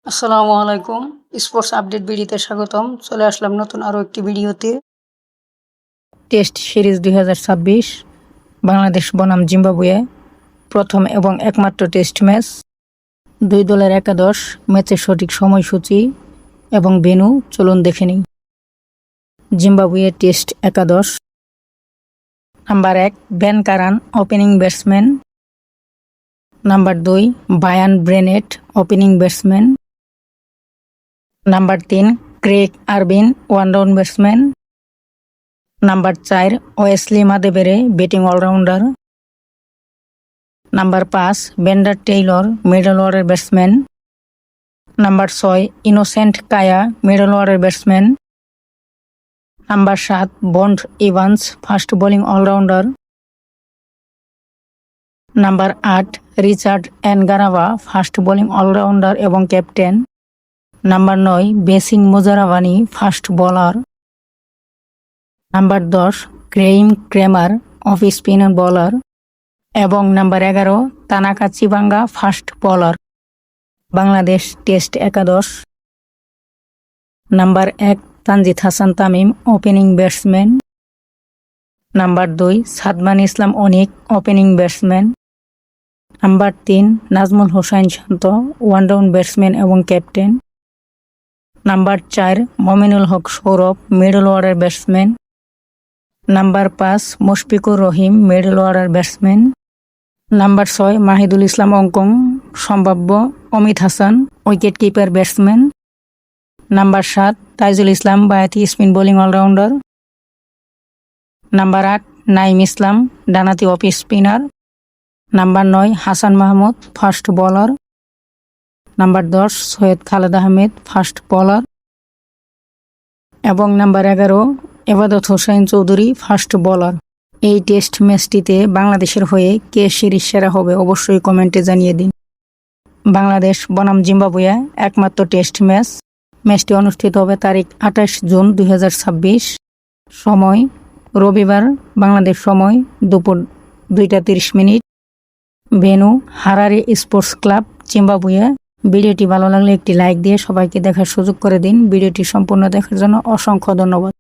আসসালামু আলাইকুম। Sports update ভিডিওতে স্বাগতম। চলে আসলাম নতুন আরও একটি ভিডিওতে। টেস্ট সিরিজ 2026 বাংলাদেশ বনাম জিম্বাবুয়ে প্রথম এবং একমাত্র টেস্ট ম্যাচ। দুই দলের একাদশ, ম্যাচের সঠিক সময়সূচি এবং ভেন্যু চলুন দেখে নিই। জিম্বাবুয়ে টেস্ট একাদশ: number 1 Ben Curran, opening batsman. Number 2 Brian Bennett, opening batsman. Number 3 Craig Ervine, one down batsman. Number 4 Wessly Madhevere, batting allrounder. Number 5 Brendan Taylor, middle order batsman. Number 6 Innocent Kaia, middle order batsman. Number 7 Brad Evans, fast bowling allrounder. Number 8 Richard Ngarava, fast bowling allrounder এবং captain. Number 9 Blessing Muzarabani, fast bowler. Number 10 Graeme Cremer, off spinner bowler. এবং number 11 Tanaka Chivanga, fast bowler. Bangladesh test একাদশ: number 1 Tanzid Hasan Tamim, opening batsman. Number 2 Sadman Islam Anik, opening batsman. Number 3 Najmul Hossain Shanto, one down batsman এবং captain. Number 4 Mominul Haque Sourav, middle order batsman. Number 5 Mushfiqur Rahim, middle order batsman. Number 6 Mahidul Islam Ankon, সম্ভাব্য Amit Hasan, wicket keeper batsman. Number 7 Taijul Islam বায়াতি, spin bowling allrounder. Number 8 Nayeem Islam, ডানাতি off spinner. Number 9 Hasan Mahmud, fast bowler. Number 10 Syed Khaled Ahmed, fast bowler. এবং number 11 Ebadot Hossain Chowdhury, fast bowler. এই test ম্যাচটিতে বাংলাদেশের হয়ে কে series সেরা হবে অবশ্যই কমেন্টে জানিয়ে দিন। বাংলাদেশ বনাম জিম্বাবুয়ে একমাত্র টেস্ট ম্যাচ। ম্যাচটি অনুষ্ঠিত হবে তারিখ 28 জুন 2026, সময় রবিবার বাংলাদেশ সময় দুপুর 2:30। Venue Harare sports club, Zimbabwe. ভিডিওটি ভালো লাগলে একটি লাইক দিয়ে সবাইকে দেখার সুযোগ করে দিন। ভিডিওটি সম্পূর্ণ দেখার জন্য অসংখ্য ধন্যবাদ।